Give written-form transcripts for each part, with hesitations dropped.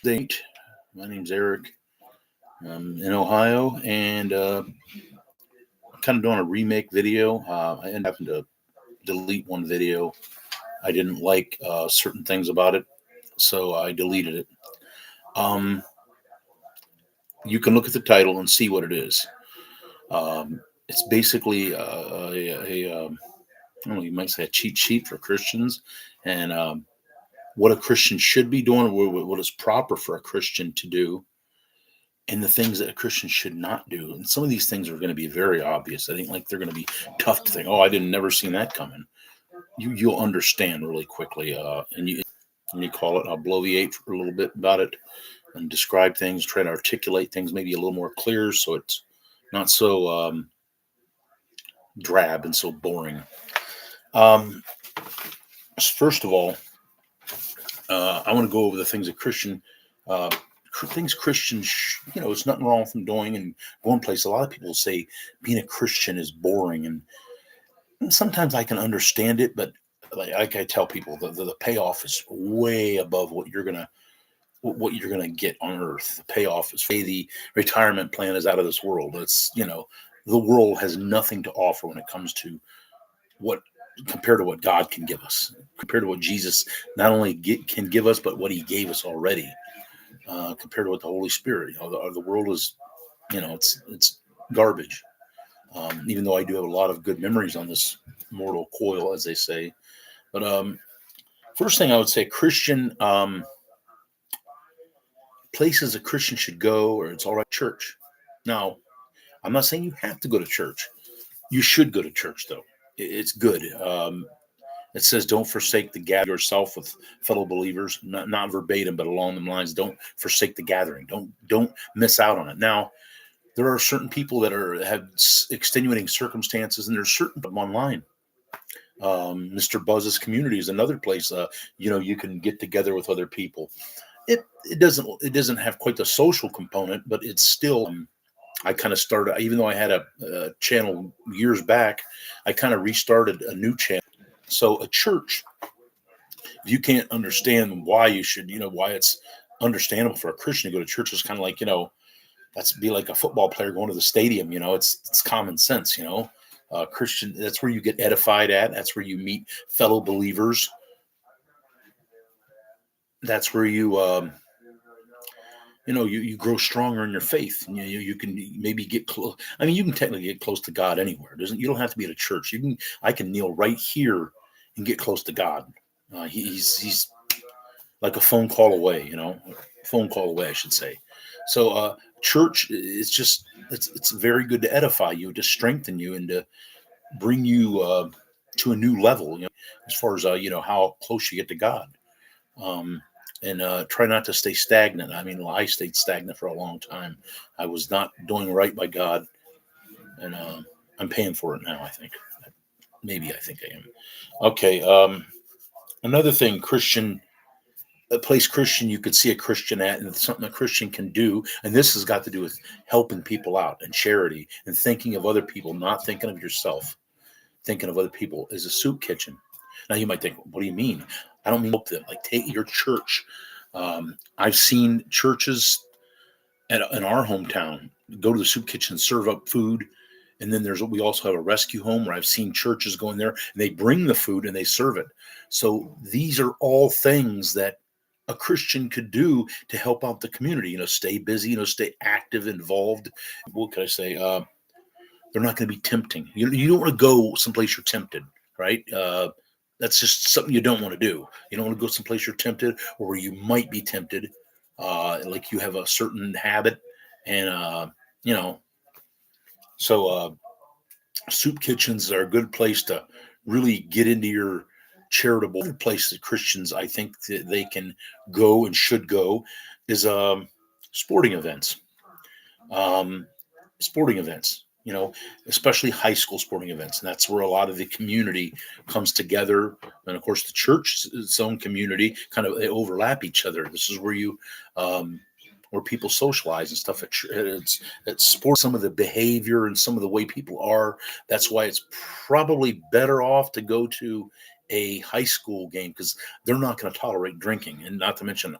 Date. My name's Eric. I'm in Ohio, and I'm kind of doing a remake video. I ended up having to delete one video. I didn't like certain things about it, so I deleted it. Um, you can look at the title and see what it is. It's basically I don't know, you might say a cheat sheet for Christians, and what a Christian should be doing, what is proper for a Christian to do, and the things that a Christian should not do. And some of these things are going to be very obvious. I think like they're going to be tough to think. Oh, I didn't never seen that coming. You'll understand really quickly, and you call it. I'll bloviate for a little bit about it and describe things, try to articulate things maybe a little more clear, so it's not so drab and so boring. Um, First of all, I want to go over the things that uh, things Christians, it's nothing wrong from doing and going place. A lot of people say being a Christian is boring, and sometimes I can understand it, but like I tell people, the payoff is way above what you're gonna get on Earth. The payoff is the retirement plan is out of this world. The world has nothing to offer when it comes to what compared to what God can give us, compared to what Jesus not only can give us, but what He gave us already. Compared to what the Holy Spirit, the world is, it's garbage. Even though I do have a lot of good memories on this mortal coil, as they say. But first thing I would say, Christian places a Christian should go, or it's all right, church. Now, I'm not saying you have to go to church. You should go to church, though. It's good. It says, "Don't forsake the gather yourself with fellow believers." Not verbatim, but along the lines, don't forsake the gathering. Don't miss out on it. Now, there are certain people that have extenuating circumstances, and there's certain online. Mr. Buzz's community is another place. You can get together with other people. It doesn't have quite the social component, but it's still. I kind of started, even though I had a channel years back, I kind of restarted a new channel. So a church, if you can't understand why you should, why it's understandable for a Christian to go to church, is kind of like, that's be like a football player going to the stadium. It's common sense. Christian, that's where you get edified at. That's where you meet fellow believers. That's where you grow stronger in your faith. You can maybe get close. I mean, you can technically get close to God anywhere. Doesn't You don't have to be at a church. I can kneel right here and get close to God. He's like a phone call away. Phone call away, I should say. So, church, it's very good to edify you, to strengthen you, and to bring you to a new level. As far as how close you get to God. Um, and try not to stay stagnant. I mean, I stayed stagnant for a long time. I was not doing right by God, and I'm paying for it now. I think maybe I think I am. Okay. Another thing, Christian, a place Christian you could see a Christian at, and it's something a Christian can do. And this has got to do with helping people out and charity and thinking of other people, not thinking of yourself, thinking of other people. Is a soup kitchen. Now you might think, what do you mean? I don't mean help them. Like, take your church. I've seen churches in our hometown go to the soup kitchen, serve up food, and then we also have a rescue home where I've seen churches go in there and they bring the food and they serve it. So these are all things that a Christian could do to help out the community. Stay busy. Stay active, involved. What can I say? They're not going to be tempting. You don't want to go someplace you're tempted, right? That's just something you don't want to do. You don't want to go someplace you're tempted, or where you might be tempted, like you have a certain habit, and you know. So soup kitchens are a good place to really get into your charitable. Other place that Christians, I think, that they can go and should go is sporting events. Um, Sporting events, especially high school sporting events. And that's where a lot of the community comes together. And of course, the church, its own community, kind of they overlap each other. This is um, where people socialize and stuff. It's sports, some of the behavior and some of the way people are. That's why it's probably better off to go to a high school game, because they're not going to tolerate drinking. And not to mention,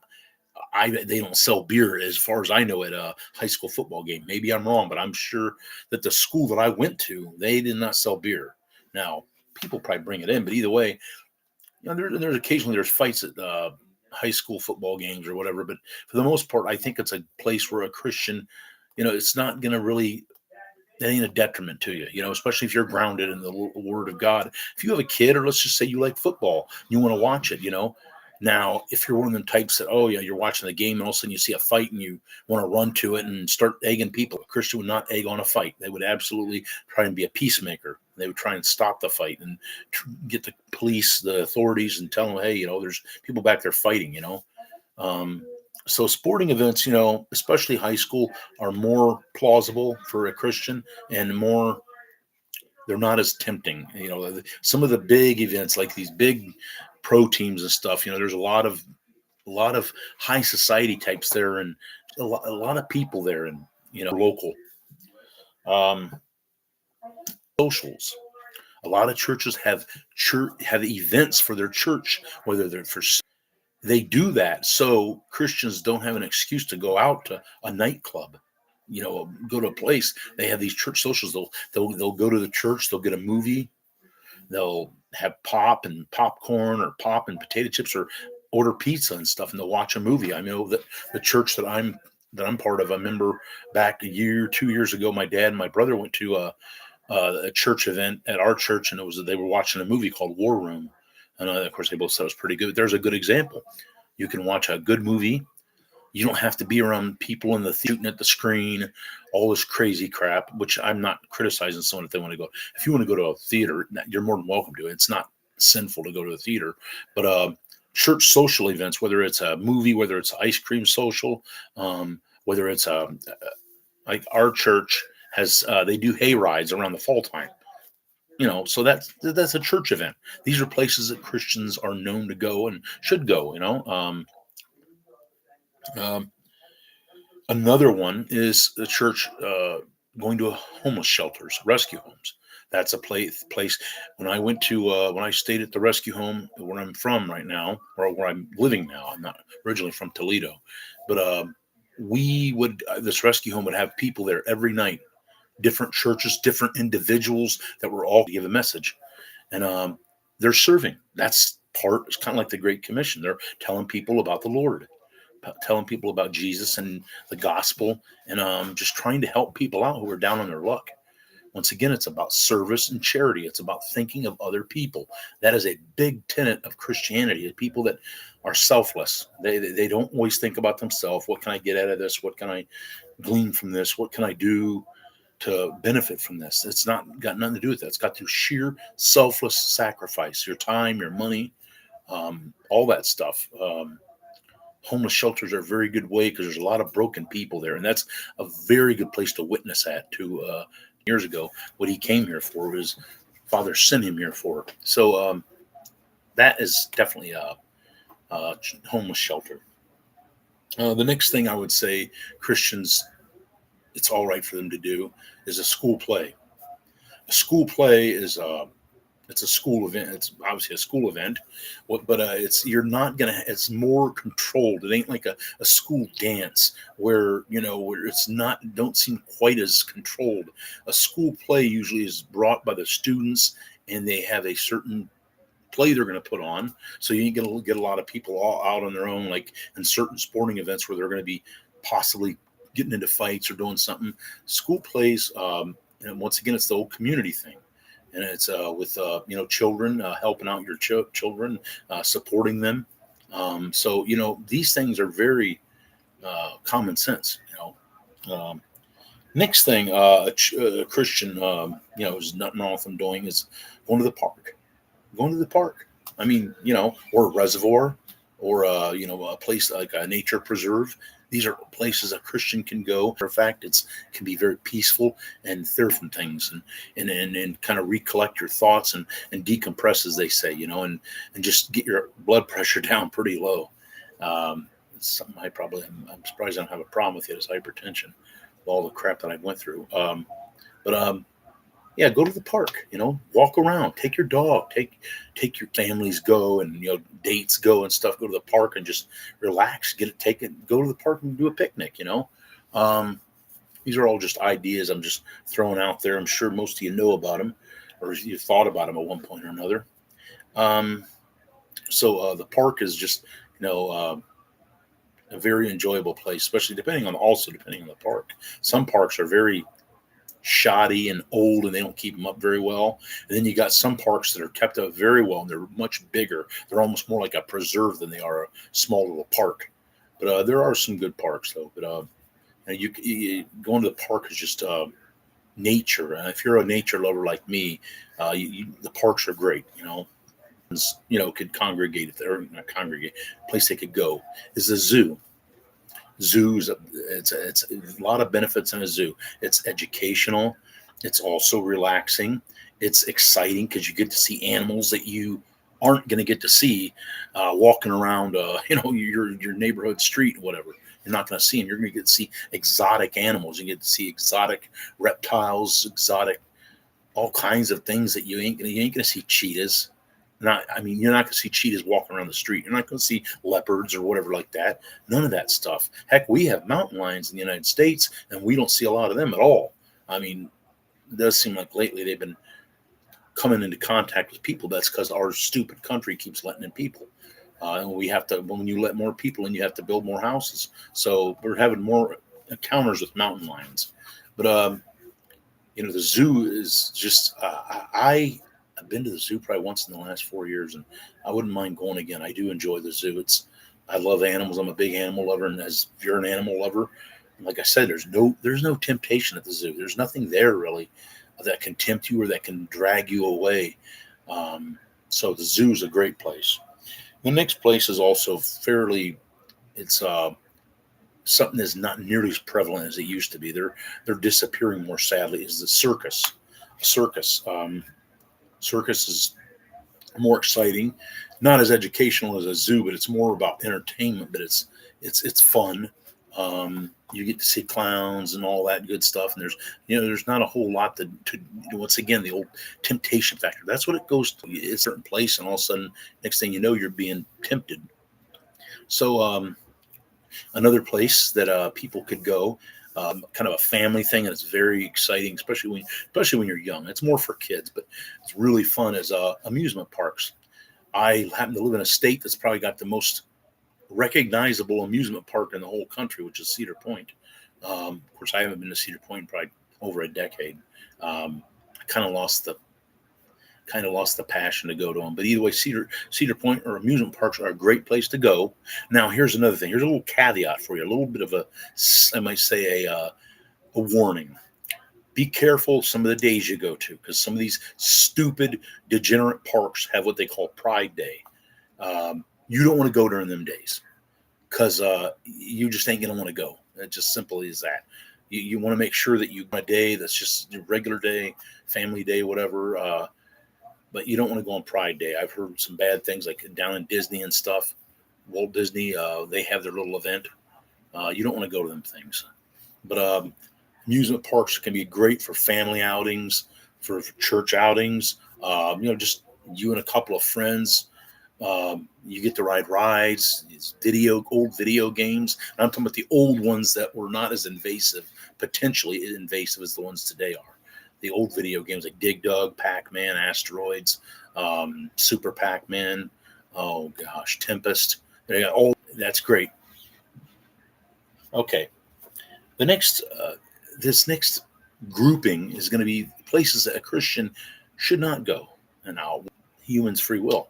they don't sell beer as far as I know at a high school football game. Maybe I'm wrong, but I'm sure that the school that I went to, they did not sell beer. Now, people probably bring it in, but either way, there's occasionally there's fights at high school football games or whatever. But for the most part, I think it's a place where a Christian, it's not going to really, that ain't a detriment to you, especially if you're grounded in the Word of God. If you have a kid, or let's just say you like football, you want to watch it, Now, if you're one of them types that, oh, yeah, you're watching the game and all of a sudden you see a fight and you want to run to it and start egging people, a Christian would not egg on a fight. They would absolutely try and be a peacemaker. They would try and stop the fight and get the police, the authorities, and tell them, hey, there's people back there fighting, So sporting events, especially high school, are more plausible for a Christian and they're not as tempting. Some of the big events, like these big pro teams and stuff, there's a lot of high society types there, and a lot of people there, and local um, socials. A lot of churches have events for their church, whether they're for they do that so Christians don't have an excuse to go out to a nightclub, go to a place. They have these church socials. They'll go to the church. They'll get a movie. They'll have pop and popcorn or pop and potato chips or order pizza and stuff, and they'll watch a movie. I know that the church that I'm part of, I remember back 2 years ago, my dad and my brother went to a church event at our church, and they were watching a movie called War Room. And of course, they both said it was pretty good. There's a good example. You can watch a good movie. You don't have to be around people in the shooting at the screen, all this crazy crap, which I'm not criticizing someone if they want to go. If you want to go to a theater, you're more than welcome to it. It's not sinful to go to the theater. But church social events, whether it's a movie, whether it's ice cream social, whether it's like our church has, they do hay rides around the fall time. So that's a church event. These are places that Christians are known to go and should go. Um, Another one is the church going to homeless shelters, rescue homes. That's a place. When I went to when I stayed at the rescue home where I'm from right now, or where I'm living now. I'm not originally from Toledo, but this rescue home would have people there every night, different churches, different individuals that were all to give a message, and they're serving. That's part. It's kind of like the Great Commission. They're telling people about the Lord, telling people about Jesus and the gospel, and just trying to help people out who are down on their luck. Once again, it's about service and charity. It's about thinking of other people. That is a big tenet of Christianity. People that are selfless. They don't always think about themselves. What can I get out of this? What can I glean from this? What can I do to benefit from this? It's not got nothing to do with that. It's got to sheer selfless sacrifice, your time, your money, all that stuff. Homeless shelters are a very good way because there's a lot of broken people there, and that's a very good place to witness at. Years ago, what he came here for, his father sent him here for. So that is definitely a homeless shelter. The next thing I would say Christians, it's all right for them to do, is a school play. A school play is it's a school event. It's obviously a school event, but you're not gonna. It's more controlled. It ain't like a school dance where where it's not. Don't seem quite as controlled. A school play usually is brought by the students, and they have a certain play they're going to put on. So you ain't going to get a lot of people all out on their own, like in certain sporting events where they're going to be possibly getting into fights or doing something. School plays, and once again, it's the old community thing. And it's with children, helping out your children, supporting them. So these things are very common sense. Next thing, a Christian, is nothing wrong with them doing is going to the park. Going to the park. I mean, or a reservoir, or a place like a nature preserve. These are places a Christian can go. In fact, it can be very peaceful and different things, and kind of recollect your thoughts and decompress, as they say, and just get your blood pressure down pretty low. It's something I'm surprised I don't have a problem with it, is hypertension, with all the crap that I went through. But Yeah, go to the park. Walk around. Take your dog. Take your families. Go and dates go and stuff. Go to the park and just relax. Take it. Go to the park and do a picnic. Um, these are all just ideas I'm just throwing out there. I'm sure most of you know about them, or you thought about them at one point or another. Um, so the park is just a very enjoyable place, especially depending on the park. Some parks are very shoddy and old and they don't keep them up very well. And then you got some parks that are kept up very well and they're much bigger. They're almost more like a preserve than they are a small little park. But there are some good parks though. But going to the park is just nature. And if you're a nature lover like me, the parks are great. Could congregate if they're not congregate. Place they could go is the zoo. Zoos, it's a lot of benefits in a zoo. It's educational. It's also relaxing. It's exciting because you get to see animals that you aren't going to get to see walking around, your neighborhood street, or whatever. You're not going to see them. You're going to get to see exotic animals. You get to see exotic reptiles, exotic all kinds of things that you ain't going to see cheetahs. You're not going to see cheetahs walking around the street. You're not going to see leopards or whatever like that. None of that stuff. Heck, we have mountain lions in the United States, and we don't see a lot of them at all. It does seem like lately they've been coming into contact with people. That's because our stupid country keeps letting in people. And we have to, when you let more people in, you have to build more houses. So we're having more encounters with mountain lions. But, the zoo is just, I've been to the zoo probably once in the last 4 years, and I wouldn't mind going again. I do enjoy the zoo. I love animals. I'm a big animal lover, and if you're an animal lover, like I said, there's no temptation at the zoo. There's nothing there really that can tempt you or that can drag you away. So the zoo is a great place. The next place is also it's something that's not nearly as prevalent as it used to be. They're disappearing more sadly. Is the circus. Circus. Circus is more exciting, not as educational as a zoo, but it's more about entertainment. But it's fun. You get to see clowns and all that good stuff, and there's not a whole lot to once again the old temptation factor. That's what it goes to. It's a certain place, and all of a sudden, next thing you know, you're being tempted. So another place that people could go. Kind of a family thing, and it's very exciting, especially when you're young. It's more for kids, but it's really fun as amusement parks. I happen to live in a state that's probably got the most recognizable amusement park in the whole country, which is Cedar Point. Of course, I haven't been to Cedar Point in probably over a decade. I kind of lost the passion to go to them. But either way, Cedar Point or amusement parks are a great place to go. Now, here's another thing. Here's a little caveat for you. A little bit of I might say a warning. Be careful some of the days you go to, because some of these stupid, degenerate parks have what they call Pride Day. You don't want to go during them days because you just ain't going to want to go. It's just simply as that. You want to make sure that you a day that's just your regular day, family day, whatever. But you don't want to go on Pride Day. I've heard some bad things like down in Disney and stuff. Walt Disney, they have their little event. You don't want to go to them things. But amusement parks can be great for family outings, for church outings. Just you and a couple of friends. You get to ride rides. It's old video games. And I'm talking about the old ones that were not as potentially invasive as the ones today are. The old video games like Dig Dug, Pac-Man, Asteroids, Super Pac-Man, oh gosh, Tempest. That's great. Okay. This next grouping is going to be places that a Christian should not go. And now, human's free will,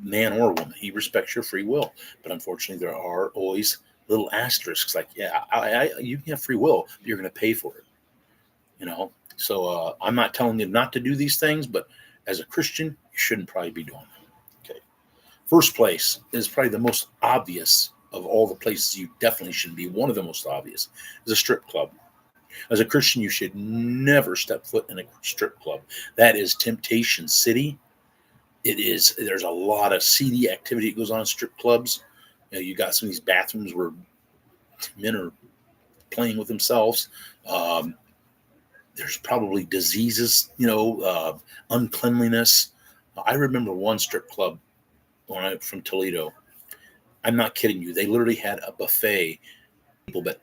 man or woman, he respects your free will. But unfortunately, there are always little asterisks like, you can have free will, but you're going to pay for it. So I'm not telling you not to do these things, but as a Christian, you shouldn't probably be doing them. Okay. First place is probably the most obvious of all the places you definitely shouldn't be. One of the most obvious is a strip club. As a Christian, you should never step foot in a strip club. That is Temptation City. There's a lot of seedy activity that goes on in strip clubs. You got some of these bathrooms where men are playing with themselves. There's probably diseases, uncleanliness. I remember one strip club from Toledo. I'm not kidding you. They literally had a buffet. People, but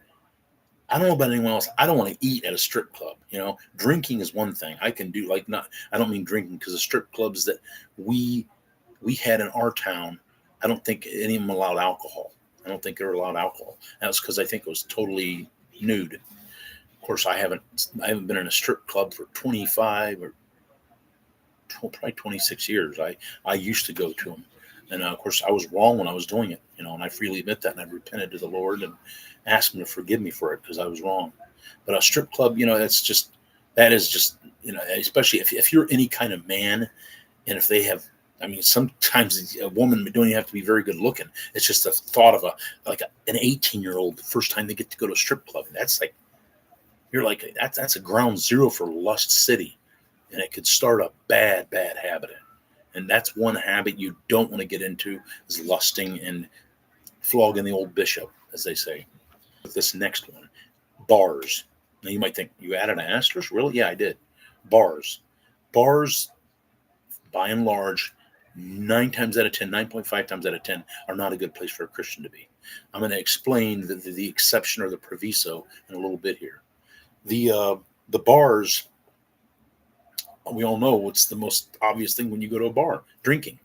I don't know about anyone else. I don't want to eat at a strip club. Drinking is one thing I can do. Like, not, I don't mean drinking, because the strip clubs that we we had in our town, I don't think any of them allowed alcohol. I don't think they were allowed alcohol. That's because I think it was totally nude. Of course, I haven't been in a strip club for 25 or probably 26 years. I used to go to them, and of course, I was wrong when I was doing it. And I freely admit that, and I repented to the Lord and asked Him to forgive me for it, because I was wrong. But a strip club, that is just, especially if you're any kind of man, and if they have, I mean, sometimes a woman don't even have to be very good looking. It's just the thought of an 18-year-old the first time they get to go to a strip club. That's like, you're like, that's a ground zero for lust city, and it could start a bad habit. And that's one habit you don't want to get into, is lusting and flogging the old bishop, as they say. With this next one, bars. Now you might think, you added an asterisk? Really? Yeah, I did. Bars, by and large, 9 times out of 10, 9.5 times out of 10, are not a good place for a Christian to be. I'm going to explain the exception, or the proviso, in a little bit here. The bars, we all know what's the most obvious thing when you go to a bar: drinking.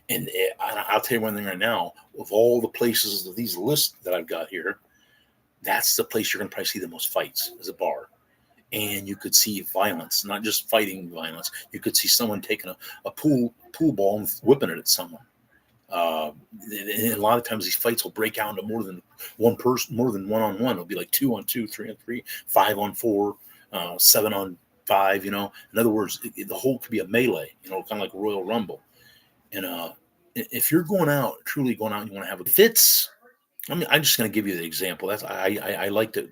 And I'll tell you one thing right now: of all the places of these lists that I've got here, that's the place you're going to probably see the most fights, is a bar. And you could see violence, not just fighting violence. You could see someone taking a pool ball and whipping it at someone. And a lot of times these fights will break out into more than one person, more than one-on-one. It'll be like 2-on-2, 3-on-3, 5-on-4, 7-on-5. In other words, the whole could be a melee. Kind of like a Royal Rumble. And if you're truly going out, and you want to have a fits. I mean, I'm just going to give you the example. I like to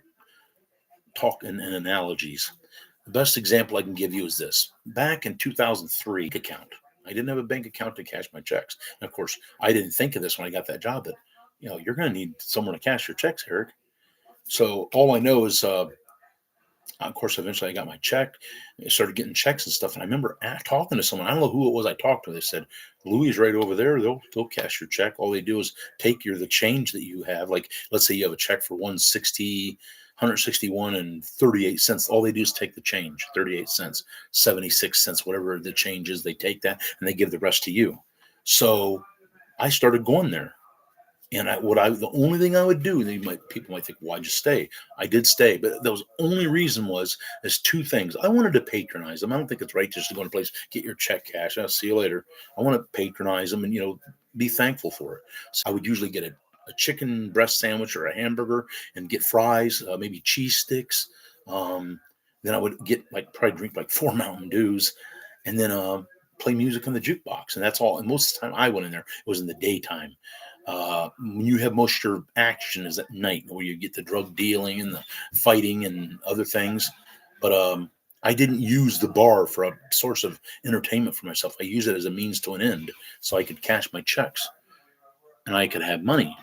talk in analogies. The best example I can give you is this. Back in 2003, account. I didn't have a bank account to cash my checks. And of course, I didn't think of this when I got that job, that, you're going to need someone to cash your checks, Eric. So all I know is, of course, eventually I got my check. I started getting checks and stuff. And I remember talking to someone. I don't know who it was I talked to. They said, Louis is right over there. They'll cash your check. All they do is take the change that you have. Like, let's say you have a check for 161 and 38 cents. All they do is take the change, 38 cents, 76 cents, whatever the change is. They take that and they give the rest to you. So I started going there. And the only thing I would do, people might think, why'd you stay? I did stay, but the only reason is two things. I wanted to patronize them. I don't think it's right just to go to a place, get your check cash. I'll see you later. I want to patronize them and, be thankful for it. So I would usually get a chicken breast sandwich or a hamburger and get fries, maybe cheese sticks. Then I would probably drink like 4 Mountain Dews, and then play music on the jukebox. And that's all. And most of the time I went in there, it was in the daytime. When you have most of your action is at night, where you get the drug dealing and the fighting and other things. But I didn't use the bar for a source of entertainment for myself. I use it as a means to an end, so I could cash my checks and I could have money.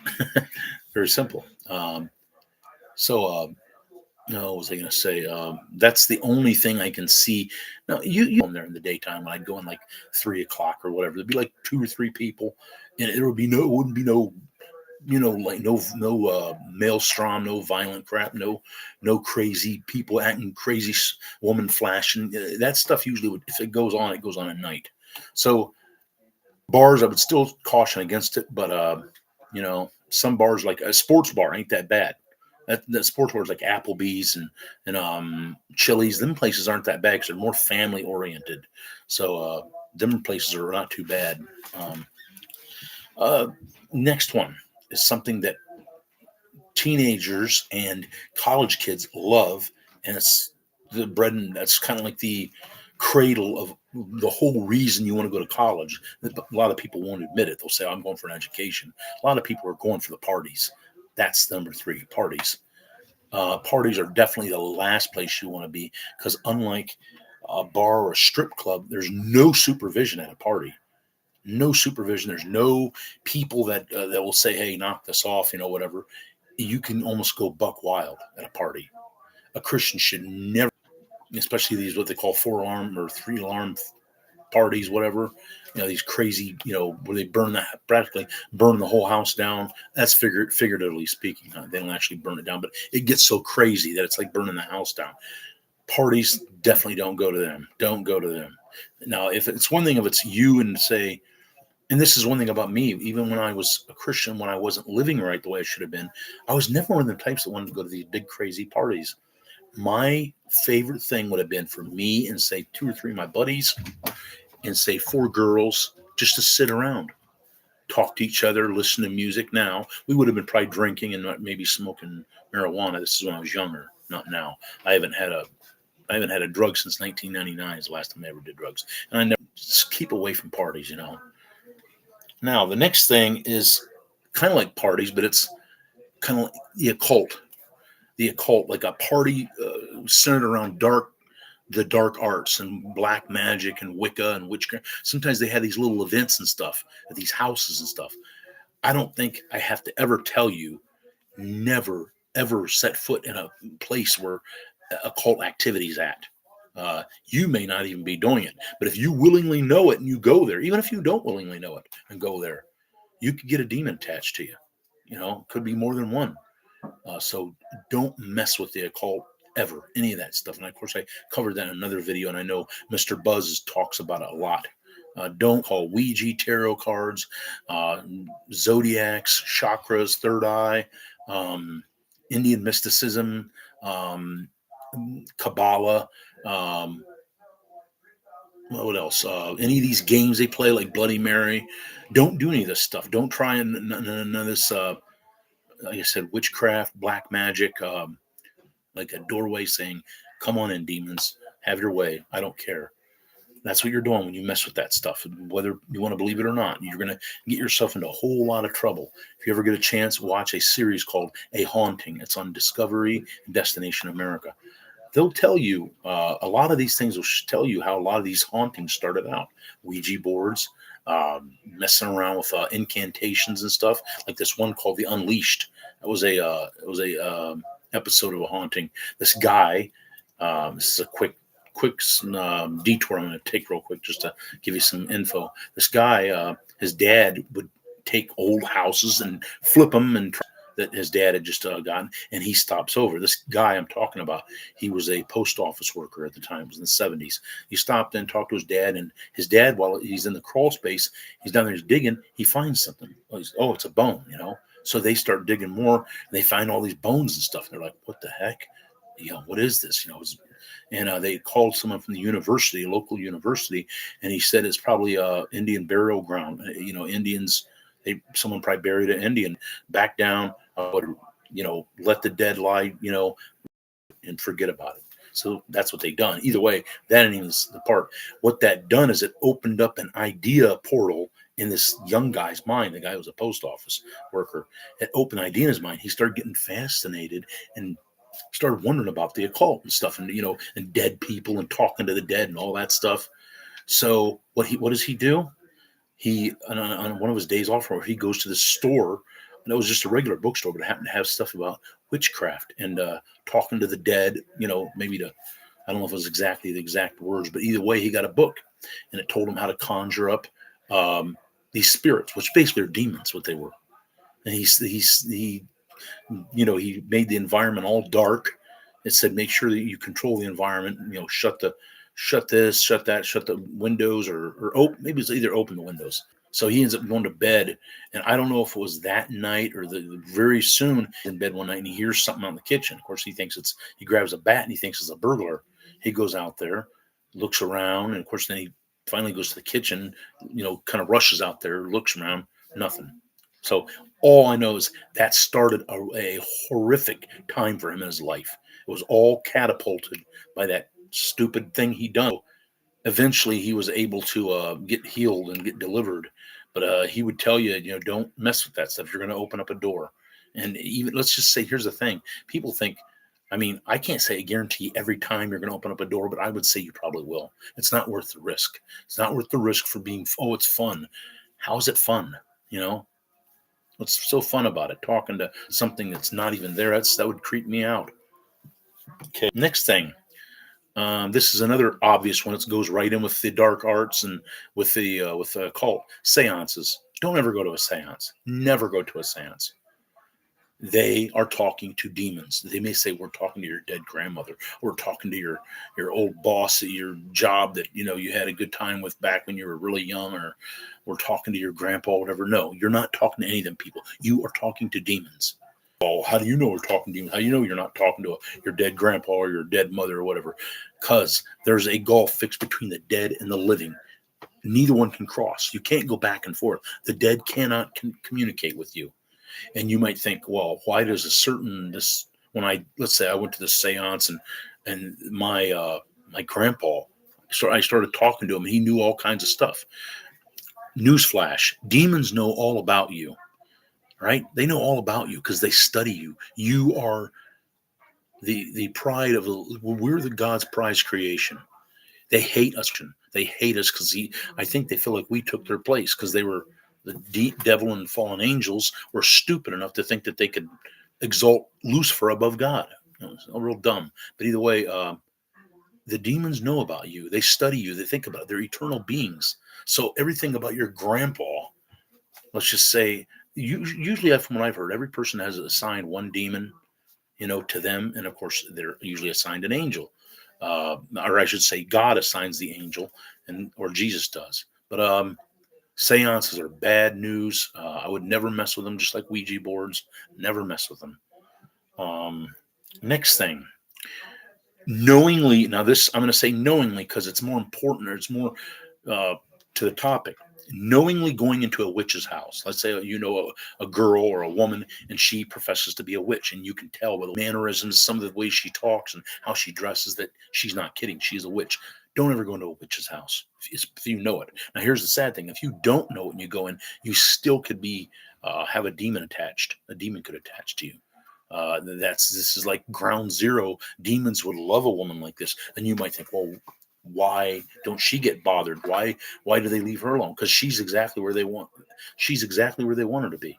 Very simple. No, what was I going to say? That's the only thing I can see. Now, you there in the daytime, when I'd go in like 3 o'clock or whatever, there'd be like 2 or 3 people, and it wouldn't be no, like no maelstrom, no violent crap, no crazy people acting crazy, woman flashing. That stuff usually if it goes on at night. So bars, I would still caution against it, but some bars, like a sports bar, ain't that bad. That sports bars like Applebee's and Chili's, them places aren't that bad because they're more family oriented. So them places are not too bad. Next one is something that teenagers and college kids love, and it's the bread, and that's kind of like the cradle of the whole reason you want to go to college. A lot of people won't admit it. They'll say, I'm going for an education. A lot of people are going for the parties. That's number 3, parties. Parties are definitely the last place you want to be, because unlike a bar or a strip club, there's no supervision at a party. No supervision. There's no people that will say, hey, knock this off, whatever. You can almost go buck wild at a party. A Christian should never. especially these what they call 4 alarm or 3 alarm parties, whatever. These crazy, where they practically burn the whole house down. That's figuratively speaking. They don't actually burn it down, but it gets so crazy that it's like burning the house down. Parties, definitely don't go to them. Don't go to them. Now, if it's one thing if it's you and say, and this is one thing about me, even when I was a Christian, when I wasn't living right the way I should have been, I was never one of the types that wanted to go to these big crazy parties. My favorite thing would have been for me and say 2 or 3 of my buddies and say 4 girls just to sit around, talk to each other, listen to music. Now we would have been probably drinking and maybe smoking marijuana. This is when I was younger, not now. I haven't had a drug since 1999 is the last time I ever did drugs. And I never just keep away from parties, Now, the next thing is kind of like parties, but it's kind of like the occult. The occult, like a party centered around the dark arts and black magic and Wicca and witchcraft. Sometimes they have these little events and stuff at these houses and stuff. I don't think I have to ever tell you, never, ever set foot in a place where occult activities at. You may not even be doing it, but if you willingly know it and you go there, even if you don't willingly know it and go there, you could get a demon attached to you. Could be more than one. So don't mess with the occult ever, any of that stuff. And of course, I covered that in another video, and I know Mr. Buzz talks about it a lot. Don't call Ouija, tarot cards, zodiacs, chakras, third eye, Indian mysticism, Kabbalah. What else? Any of these games they play, like Bloody Mary. Don't do any of this stuff. Don't try and none of this. Like I said, witchcraft, black magic, like a doorway saying, "Come on in, demons, have your way. I don't care." That's what you're doing when you mess with that stuff. Whether you want to believe it or not, you're going to get yourself into a whole lot of trouble. If you ever get a chance, watch a series called A Haunting. It's on Discovery and Destination America. They'll tell you a lot of these things will tell you how a lot of these hauntings started out. Ouija boards, messing around with incantations and stuff, like this one called The Unleashed. It was a episode of a haunting. This guy, this is a quick detour I'm going to take real quick just to give you some info. This guy, his dad would take old houses and flip them and that his dad had just gotten, and he stops over. This guy I'm talking about, he was a post office worker at the time. It was in the 70s. He stopped in, talked to his dad, and his dad, while he's in the crawl space, he's down there, he's digging, he finds something. Oh, it's a bone, So they start digging more, and they find all these bones and stuff. They're like, what the heck? What is this? And they called someone from the university, a local university, and he said it's probably a Indian burial ground. Indians, someone probably buried an Indian back down, let the dead lie, and forget about it. So that's what they done. Either way, that ain't even the part. What that done is it opened up an idea portal in this young guy's mind. The guy was a post office worker. It opened idea in his mind. He started getting fascinated and started wondering about the occult and stuff, and and dead people and talking to the dead and all that stuff. So what does he do? He on one of his days off, where he goes to the store, and it was just a regular bookstore, but it happened to have stuff about witchcraft and talking to the dead. Maybe I don't know if it was exactly the exact words, but either way, he got a book, and it told him how to conjure up these spirits, which basically are demons, what they were. And he made the environment all dark. It said, make sure that you control the environment. Shut this, shut that, shut the windows, or open. Maybe it's either open the windows. So he ends up going to bed, and I don't know if it was that night or the very soon in bed one night, and he hears something out in the kitchen. Of course, he grabs a bat and he thinks it's a burglar. He goes out there, looks around, and of course, then he finally goes to the kitchen. Kind of rushes out there, looks around, nothing. So all I know is that started a horrific time for him in his life. It was all catapulted by that stupid thing he done. Eventually, he was able to get healed and get delivered. But he would tell you, don't mess with that stuff. You're going to open up a door. And even let's just say, here's the thing: people think. I can't say I guarantee every time you're going to open up a door, but I would say you probably will. It's not worth the risk. It's not worth the risk for being. Oh, it's fun. How is it fun? What's so fun about it? Talking to something that's not even there. That would creep me out. Okay. Next thing, This is another obvious one. It goes right in with the dark arts and with the occult seances. Don't ever go to a seance. Never go to a seance. They are talking to demons. They may say, we're talking to your dead grandmother. We're talking to your old boss at your job that you had a good time with back when you were really young, or we're talking to your grandpa, whatever. No, you're not talking to any of them people. You are talking to demons. Oh, how do you know we're talking to you? How do you know you're not talking to your dead grandpa or your dead mother or whatever? Because there's a gulf fixed between the dead and the living. Neither one can cross. You can't go back and forth. The dead cannot communicate with you. And you might think, well, why does this when let's say I went to the seance and my grandpa, so I started talking to him and he knew all kinds of stuff. Newsflash, demons know all about you, right? They know all about you because they study you. You are the pride of we're the God's prize creation. They hate us. They hate us because I think they feel like we took their place because they were the devil and fallen angels were stupid enough to think that they could exalt Lucifer above God. It's real dumb. But either way, the demons know about you. They study you. They think about it. They're eternal beings. So everything about your grandpa, let's just say, usually from what I've heard, every person has assigned one demon, to them. And of course, they're usually assigned an angel. Or I should say God assigns the angel or Jesus does. But seances are bad news. I would never mess with them, just like Ouija boards. Never mess with them. Next thing, knowingly. Now this, I'm going to say knowingly because it's more important, or it's more uh, to the topic. Knowingly going into a witch's house. Let's say a girl or a woman, and she professes to be a witch, and you can tell by the mannerisms, some of the way she talks, and how she dresses that she's not kidding. She's a witch. Don't ever go into a witch's house if you know it. Now, here's the sad thing: if you don't know it and you go in, you still could be have a demon attached. A demon could attach to you. This is like ground zero. Demons would love a woman like this, and you might think, well, why don't she get bothered? Why do they leave her alone? Because she's exactly where they want. She's exactly where they want her to be.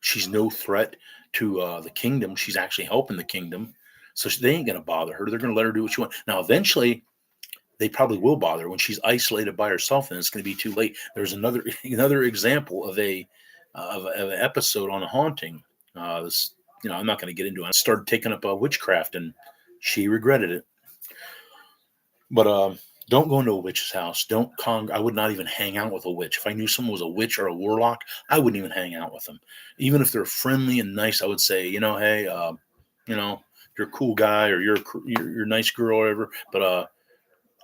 She's no threat to the kingdom. She's actually helping the kingdom, so they ain't gonna bother her. They're gonna let her do what she wants. Now, eventually, they probably will bother her when she's isolated by herself, and it's going to be too late. There's another example of of an episode on a haunting. This, I'm not going to get into it. I started taking up witchcraft, and she regretted it. But don't go into a witch's house. I would not even hang out with a witch. If I knew someone was a witch or a warlock, I wouldn't even hang out with them. Even if they're friendly and nice, I would say, hey, you're a cool guy, or you're a nice girl, or whatever. But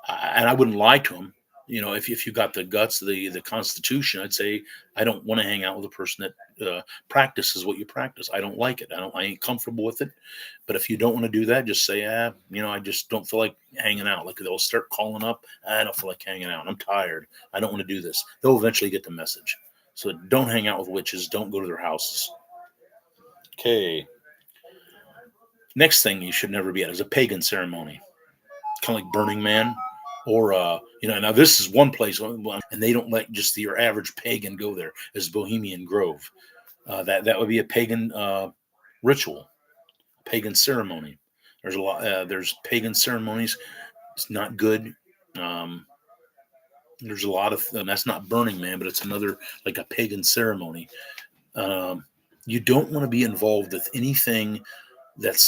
and I wouldn't lie to them. If you got the guts, the Constitution, I'd say I don't want to hang out with a person that practices what you practice. I don't like it. I ain't comfortable with it. But if you don't want to do that, just say, I just don't feel like hanging out. Like they'll start calling up. I don't feel like hanging out. I'm tired. I don't want to do this. They'll eventually get the message. So don't hang out with witches. Don't go to their houses. Okay. Next thing you should never be at is a pagan ceremony, kind of like Burning Man. Or now this is one place, and they don't let just your average pagan go there. Is Bohemian Grove. That would be a pagan ritual, pagan ceremony. There's a lot. There's pagan ceremonies. It's not good. There's a lot of that's not Burning Man, but it's another like a pagan ceremony. You don't want to be involved with anything that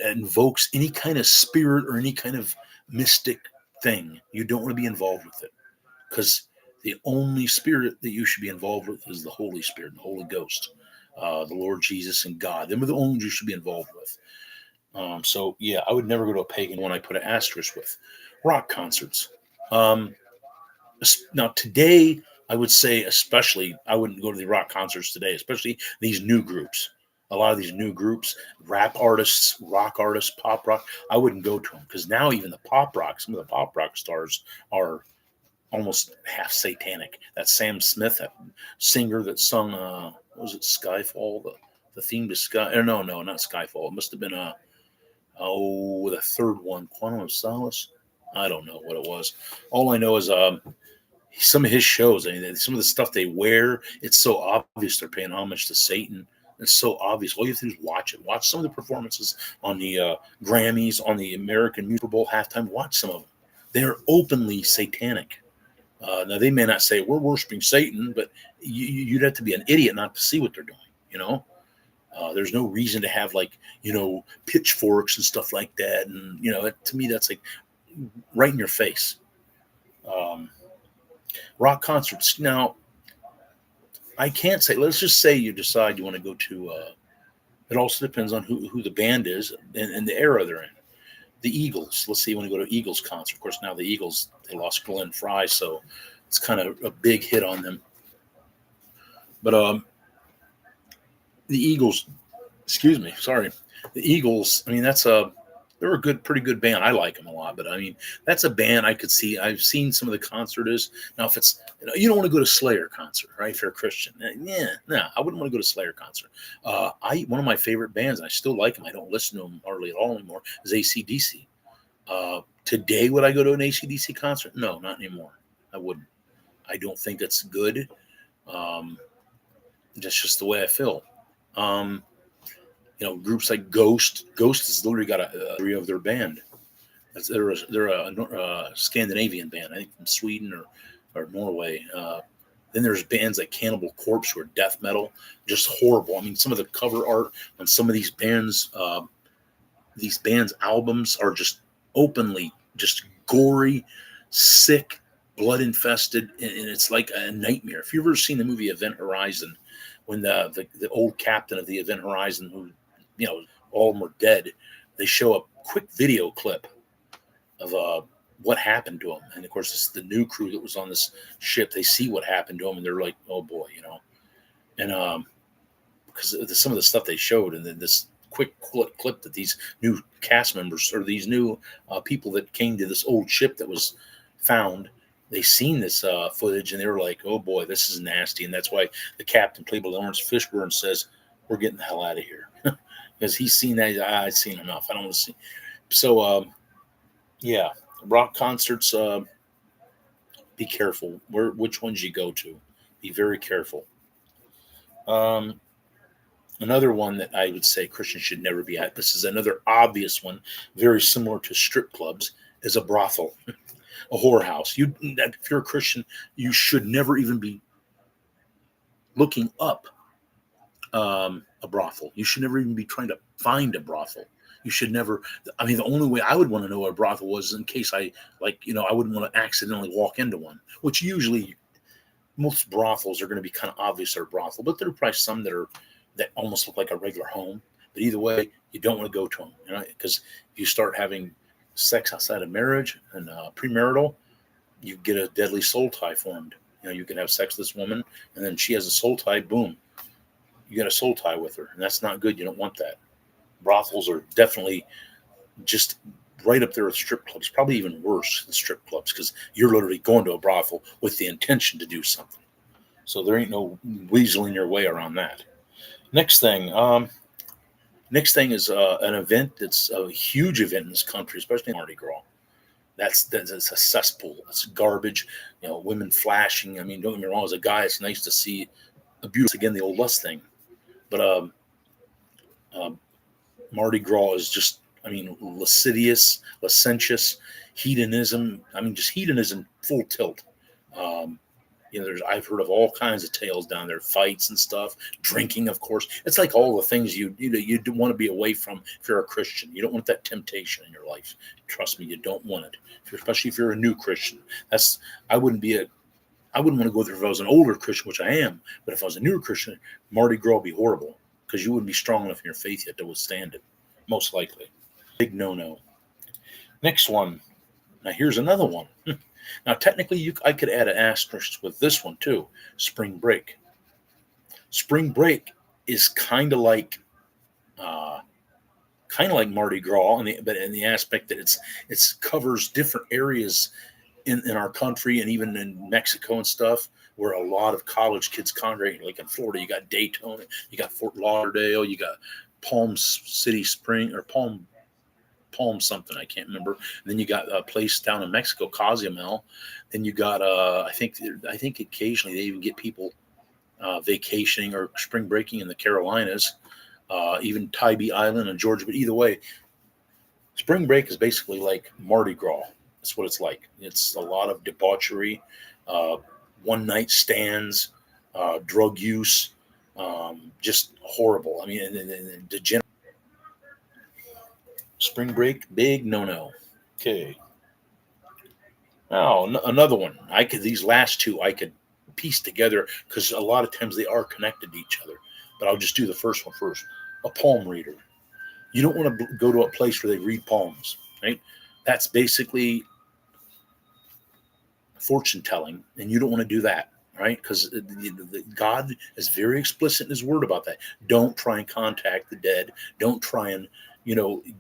invokes any kind of spirit or any kind of mystic thing. You don't want to be involved with it, because the only spirit that you should be involved with is the Holy Spirit, the Holy Ghost, the Lord Jesus and God. Them are the only ones you should be involved with. So yeah, I would never go to a pagan one. I put an asterisk with rock concerts. Now today, I would say especially I wouldn't go to the rock concerts today, especially these new groups. A lot of these new groups, rap artists, rock artists, pop rock, I wouldn't go to them, because now even the pop rock, some of the pop rock stars are almost half satanic. That Sam Smith, that singer that sung, what was it, Skyfall, the theme to Sky? Or no, not Skyfall. It must have been the third one, Quantum of Solace. I don't know what it was. All I know is some of his shows. I mean, some of the stuff they wear, it's so obvious they're paying homage to Satan. It's so obvious. All you have to do is watch it. Watch some of the performances on the Grammys, on the American Super Bowl halftime. Watch some of them. They are openly satanic. Now they may not say we're worshiping Satan, but you'd have to be an idiot not to see what they're doing. You know, there's no reason to have like pitchforks and stuff like that, and to me that's like right in your face. Um, Rock concerts. Now I can't say. Let's just say you decide you want to go to. It also depends on who the band is and the era they're in. The Eagles. Let's say you want to go to Eagles concert. Of course, now the Eagles, they lost Glenn Fry, so it's kind of a big hit on them. But the Eagles, excuse me, sorry, the Eagles. I mean, they're a pretty good band. I like them a lot, but I mean, that's a band I could see. I've seen some of the concerts. Now, if it's you don't want to go to Slayer concert, right? If you're a Christian, yeah, no, I wouldn't want to go to Slayer concert. One of my favorite bands, I still like them. I don't listen to them hardly at all anymore. Is AC/DC. Today, would I go to an AC/DC concert? No, not anymore. I wouldn't. I don't think it's good. That's just the way I feel. Groups like Ghost. Ghost has literally got a three of their band. They're a Scandinavian band, I think from Sweden or Norway. Then there's bands like Cannibal Corpse who are death metal, just horrible. I mean, some of the cover art on some of these bands' albums are just openly just gory, sick, blood infested, and it's like a nightmare. If you've ever seen the movie Event Horizon, when the old captain of the Event Horizon, who all of them are dead, they show a quick video clip of what happened to him, and of course it's the new crew that was on this ship. They see what happened to him, and they're like, "Oh boy," and because of some of the stuff they showed, and then this quick clip that these new cast members or these new people that came to this old ship that was found, they seen this footage and they were like, "Oh boy, this is nasty," and that's why the captain, played by Lawrence Fishburne, says, "We're getting the hell out of here," because he's seen that. I've seen enough. I don't want to see. So, yeah, rock concerts. Be careful which ones you go to. Be very careful. Another one that I would say Christians should never be at. This is another obvious one, very similar to strip clubs, is a brothel, a whorehouse. If you're a Christian, you should never even be looking up a brothel. You should never even be trying to find a brothel. You should never. I mean, the only way I would want to know what a brothel was in case I wouldn't want to accidentally walk into one, which usually most brothels are going to be kind of obvious they're a brothel, but there are probably some that almost look like a regular home. But either way, you don't want to go to them, because if you start having sex outside of marriage and premarital, you get a deadly soul tie formed. You can have sex with this woman, and then she has a soul tie. Boom, you got a soul tie with her, and that's not good. You don't want that. Brothels are definitely just right up there with strip clubs, probably even worse than strip clubs, because you're literally going to a brothel with the intention to do something. So there ain't no weaseling your way around that. Next thing is an event that's a huge event in this country, especially Mardi Gras. That's a cesspool. It's garbage. Women flashing. I mean, don't get me wrong. As a guy, it's nice to see a beautiful. Again, the old lust thing, but Mardi Gras is just, licentious, hedonism. I mean, just hedonism full tilt. I've heard of all kinds of tales down there, fights and stuff, drinking, of course. It's like all the things you want to be away from if you're a Christian. You don't want that temptation in your life. Trust me, you don't want it. Especially if you're a new Christian. I wouldn't want to go there if I was an older Christian, which I am. But if I was a newer Christian, Mardi Gras would be horrible because you wouldn't be strong enough in your faith yet to withstand it. Most likely. Big no-no. Next one. Now here's another one. Now, technically, I could add an asterisk with this one, too. Spring break. Spring break is kind of like Mardi Gras, but in the aspect that it covers different areas in our country and even in Mexico and stuff, where a lot of college kids congregate. Like in Florida, you got Daytona, you got Fort Lauderdale, you got Palm City Spring, or Palm something, I can't remember. And then you got a place down in Mexico, Cozumel. Then you got I think occasionally they even get people vacationing or spring breaking in the Carolinas, even Tybee Island in Georgia. But either way, spring break is basically like Mardi Gras. That's what it's like. It's a lot of debauchery, uh, one night stands, drug use, just horrible. I mean, and degenerate. Spring break, big no no. Okay. Oh, another one. These last two I could piece together because a lot of times they are connected to each other. But I'll just do the first one first. A palm reader. You don't want to go to a place where they read palms, right? That's basically fortune telling, and you don't want to do that, right? Because God is very explicit in His Word about that. Don't try and contact the dead. Don't try and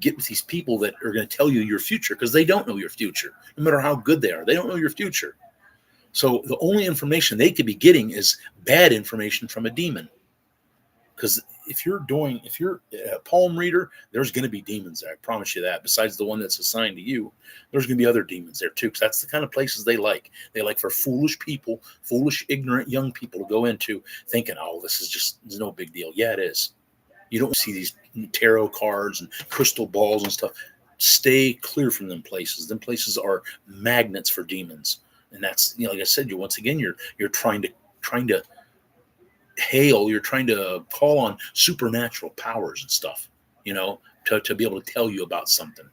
get with these people that are going to tell you your future, because they don't know your future. No matter how good they are, they don't know your future. So the only information they could be getting is bad information from a demon. Because if you're a palm reader, there's going to be demons there. I promise you that. Besides the one that's assigned to you, there's going to be other demons there too. Because that's the kind of places they like. They like for foolish people, foolish, ignorant young people to go into, thinking, "Oh, this is no big deal." Yeah, it is. You don't see these tarot cards and crystal balls and stuff. Stay clear from them places. Them places are magnets for demons, and that's like I said. You're trying to you're trying to call on supernatural powers and stuff, to be able to tell you about something.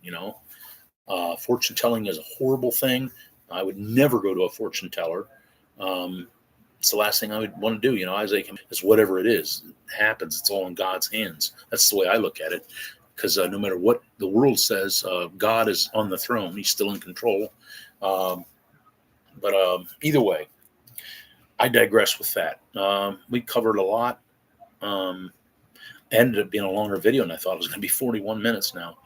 Fortune telling is a horrible thing. I would never go to a fortune teller. It's the last thing I would want to do. Isaac, it's whatever it is, it happens. It's all in God's hands. That's the way I look at it. Because no matter what the world says, God is on the throne. He's still in control. But either way, I digress with that. We covered a lot. Ended up being a longer video than I thought. It was going to be 41 minutes now,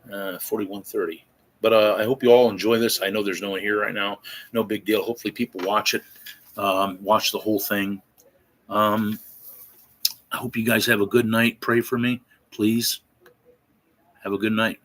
41:30. But I hope you all enjoy this. I know there's no one here right now. No big deal. Hopefully people watch it, watch the whole thing. I hope you guys have a good night. Pray for me, please. Have a good night.